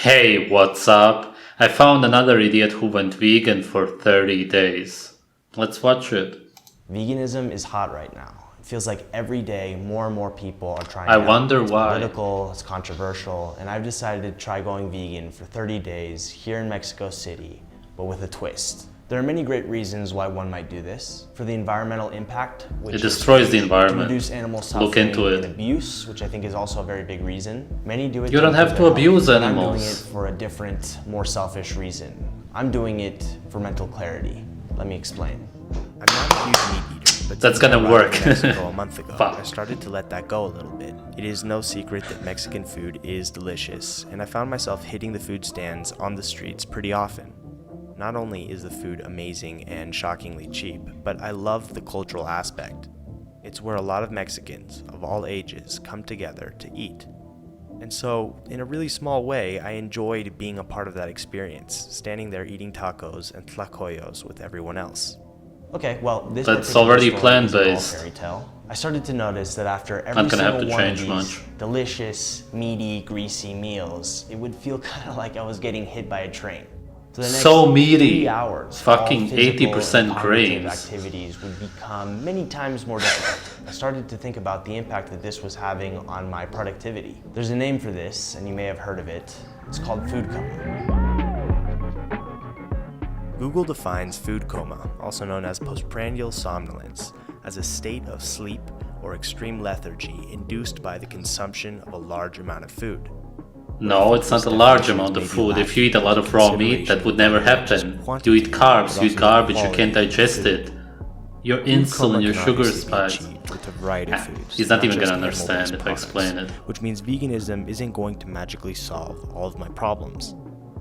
Hey, what's up? I found another idiot who went vegan for 30 days. Let's watch it. Veganism is hot right now. It feels like every day more and more people are trying I it out. wonder It's why. political, it's controversial, and I've decided to try going vegan for 30 days here in Mexico City, but with a twist. There are many great reasons why one might do this. For the environmental impact, which It destroys the to environment. reduce animal Look suffering into it. and abuse, which I think is also a very big reason. Many do it You to don't have improve to their abuse health, but animals. I'm doing it for a different, more selfish reason. I'm doing it for mental clarity. Let me explain. I'm not a huge meat eater, but That's since I gonna arrived work. in Mexico a month ago, Fuck. I started to let that go a little bit. It is no secret that Mexican food is delicious, and I found myself hitting the food stands on the streets pretty often. Not only is the food amazing and shockingly cheap, but I love the cultural aspect. It's where a lot of Mexicans of all ages come together to eat. And so, in a really small way, I enjoyed being a part of that experience, standing there eating tacos and tlacoyos with everyone else. Okay, well, this That's particular already story plant-based. isn't all fairy tale. I started to notice that after every Not gonna have single to one change of these much. delicious, meaty, greasy meals, it would feel kind of like I was getting hit by a train. For the next So meaty. 3 hours, Fucking all physical 80% and cognitive grains. activities would become many times more difficult. I started to think about the impact that this was having on my productivity. There's a name for this, and you may have heard of it. It's called food coma. Google defines food coma, also known as postprandial somnolence, as a state of sleep or extreme lethargy induced by the consumption of a large amount of food. No, it's not a large amount of food. If you eat a lot of raw meat, that would never happen. You eat carbs, you eat garbage, you can't digest it. Your insulin, your sugar spikes. With a variety of foods, He's not even just gonna animal-based understand if I products, explain it. Which means veganism isn't going to magically solve all of my problems.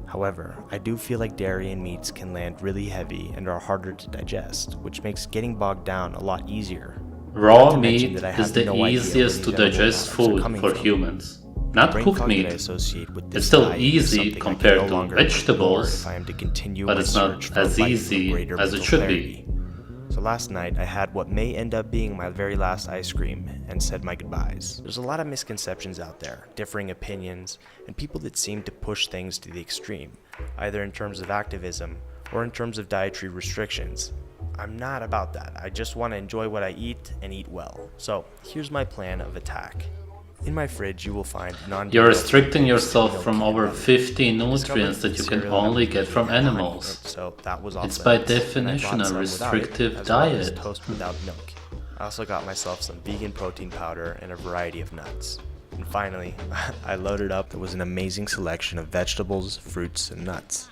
However, I do feel like dairy and meats can land really heavy and are harder to digest, which makes getting bogged down a lot easier. Raw to mention meat that I is have the no idea easiest where to these edible digest products are food coming for from. humans. Not Brain cooked fog that I meat. associate with this It's still diet is easy something I can compared no to longer ignore vegetables, if I am to continue but my it's not search for as life of easy greater as it mental should clarity. be. So last night I had what may end up being my very last ice cream and said my goodbyes. There's a lot of misconceptions out there, differing opinions, and people that seem to push things to the extreme, either in terms of activism or in terms of dietary restrictions. I'm not about that. I just want to enjoy what I eat and eat well. So here's my plan of attack. In my fridge you will find non-GMO You're restricting food yourself based from on over milk. 50 Discovered nutrients that you can cereal only that get from had honey in animals. it, so that was off It's the by list, and I definition bought a some without it, restrictive as well as diet. toast without milk. I also got myself some vegan protein powder and a variety of nuts. And finally, I loaded up. There was an amazing selection of vegetables, fruits, and nuts.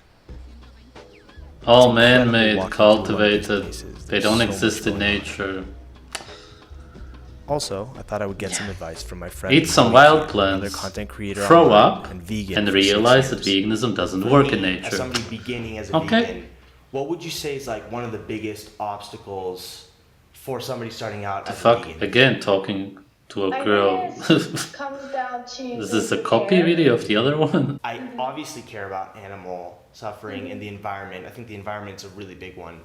All It's incredible man-made, walking through one of these cultivated, places. they There's don't so exist much in going on. nature. Also, I thought I would get some advice from my friend. Eat some Nathaniel, wild another plants, content creator throw online up, and vegan and for 6 realize that years. veganism doesn't For work in me, As nature. somebody beginning as a Okay. vegan, what would you say is like one of the biggest obstacles for somebody starting out The as a fuck? vegan? Again, talking to a I girl. guess comes down to Is this a the copy care. video of the other one? I obviously care about animal suffering and the environment. I think the environment's a really big one.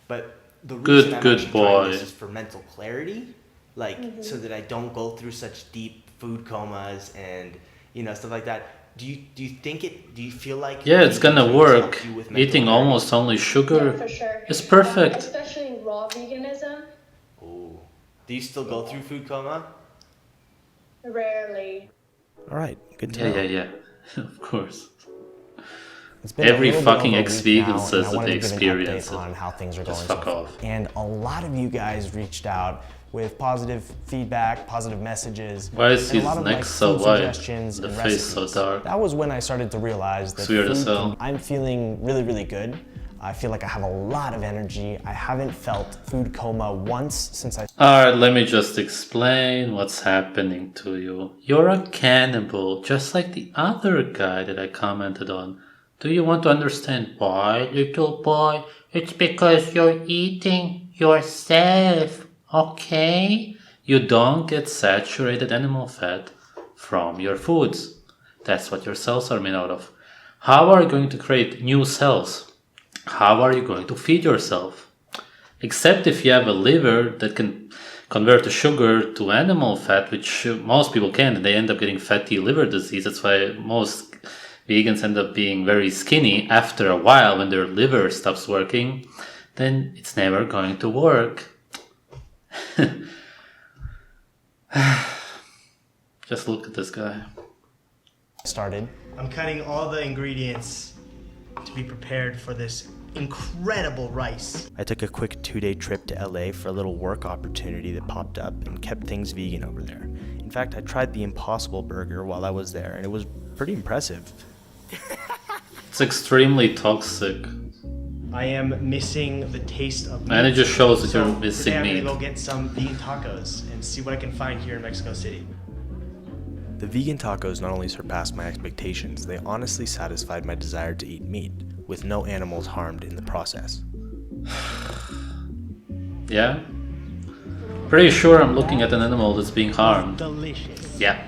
But the Good- reason I'm good actually trying this boy. is for mental clarity, like so that I don't go through such deep food comas and stuff like that. Do you think it? Do you feel like Yeah, it's vegan gonna foods work. help you with mental Eating clarity? almost only sugar Yeah, for sure. is perfect. Especially raw veganism. Ooh. Do you still go through food coma? Rarely. All right, good to Yeah, know. yeah, yeah. Of course. It's been Every a little bit fucking over a week ex-vegan now, says and I that wanted they to give an experience update it. on how things are Just going fuck so far. off. And a lot of you guys reached out with positive feedback, positive messages, Why is and a his lot of neck like so food white? suggestions The and face so recipes. dark. That was when I started to realize that It's weird as food hell. I'm feeling really, really good. I feel like I have a lot of energy. I haven't felt food coma once since I Alright, let me just explain what's happening to you. You're a cannibal, just like the other guy that I commented on. Do you want to understand why, little boy? It's because you're eating yourself, okay? You don't get saturated animal fat from your foods. That's what your cells are made out of. How are you going to create new cells? How are you going to feed yourself? Except if you have a liver that can convert the sugar to animal fat, which most people can, and they end up getting fatty liver disease. That's why most vegans end up being very skinny after a while when their liver stops working, then it's never going to work. Just look at this guy. Started. I'm cutting all the ingredients to be prepared for this incredible rice. I took a quick 2-day trip to LA for a little work opportunity that popped up and kept things vegan over there. In fact, I tried the Impossible Burger while I was there, and it was pretty impressive. It's extremely toxic. I am missing the taste of meat. And it just shows that you're So missing today I'm meat. gonna go get some vegan tacos and see what I can find here in Mexico City. The vegan tacos not only surpassed my expectations, they honestly satisfied my desire to eat meat, with no animals harmed in the process. Yeah? Pretty sure I'm looking at an animal that's being harmed. Delicious. Yeah.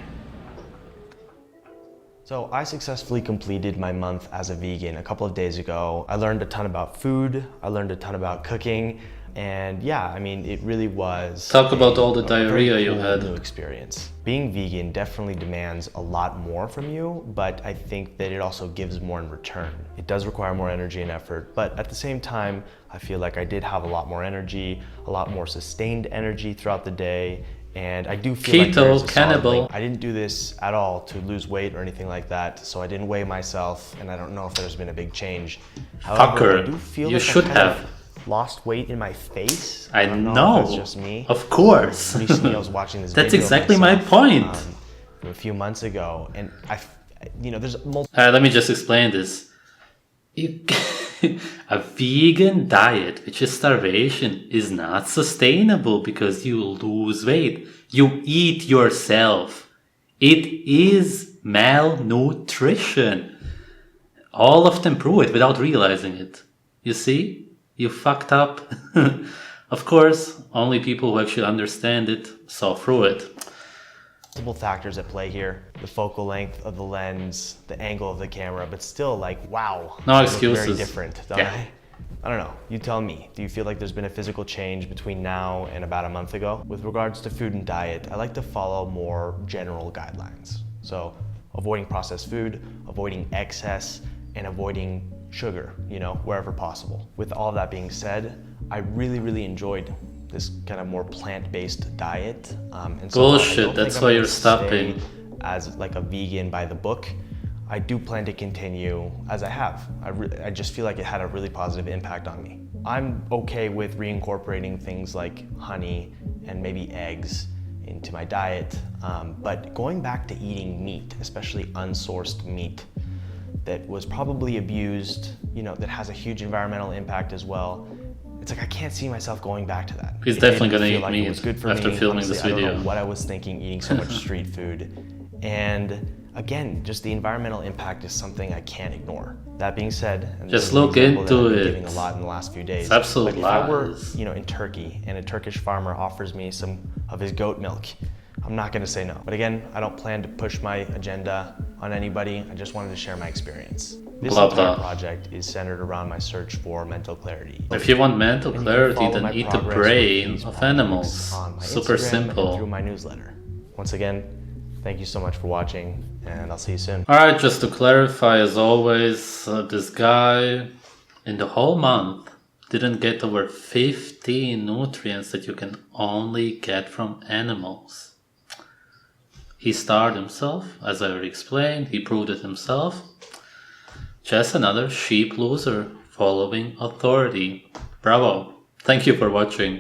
So I successfully completed my month as a vegan a couple of days ago. I learned a ton about food, I learned a ton about cooking, and yeah, I mean, it really was Talk about all the a very diarrhea you cool had. new experience. Being vegan definitely demands a lot more from you, but I think that it also gives more in return. It does require more energy and effort, but at the same time, I feel like I did have a lot more energy, a lot more sustained energy throughout the day, and I do feel like Keto, there's a solid cannibal. link. I didn't do this at all to lose weight or anything like that, so I didn't weigh myself, and I don't know if there's been a big change. However, I do feel you like I should kind of have. lost weight in my face. I don't know. if that's just me. Of course. Recently, I was watching this That's video of exactly my myself, point. From a few months ago, and there's multiple. Let me just explain this. A vegan diet, which is starvation, is not sustainable because you lose weight. You eat yourself. It is malnutrition. All of them prove it without realizing it. You see? You fucked up. Of course, only people who actually understand it saw through it. Multiple factors at play here: the focal length of the lens, the angle of the camera, but still, like, wow, No I look very excuses. different, don't Yeah. I don't know. You tell me. Do you feel like there's been a physical change between now and about a month ago? With regards to food and diet, I like to follow more general guidelines. So, avoiding processed food, avoiding excess, and avoiding sugar, wherever possible. With all that being said, I really, really enjoyed this kind of more plant-based diet. And so Bullshit, I don't that's think why I'm you're gonna stopping. stay as like a vegan by the book. I do plan to continue as I have. I just feel like it had a really positive impact on me. I'm okay with reincorporating things like honey and maybe eggs into my diet, but going back to eating meat, especially unsourced meat, that was probably abused, that has a huge environmental impact as well. It's like I can't see myself going back to that. He's It definitely didn't gonna feel eat like it meat was good for after me. filming Honestly, this I don't video. know what I was thinking eating so much street food. And again, just the environmental impact is something I can't ignore. That being said, and this Just is an look example that into I've been it. giving a lot in the last few days. It's absolute Like if I were, lies. in Turkey and a Turkish farmer offers me some of his goat milk, I'm not gonna say no. But again, I don't plan to push my agenda on anybody. I just wanted to share my experience. This Blah, entire blah. project is centered around my search for mental clarity. If you want mental And you can clarity, follow then my eat the progress with brain these of products animals. on my Super Instagram and through simple. my newsletter. Once again, thank you so much for watching, and I'll see you soon. Alright, just to clarify, as always, this guy in the whole month didn't get over 15 nutrients that you can only get from animals. He starved himself, as I already explained, he proved it himself. Just another sheep loser following authority. Bravo. Thank you for watching.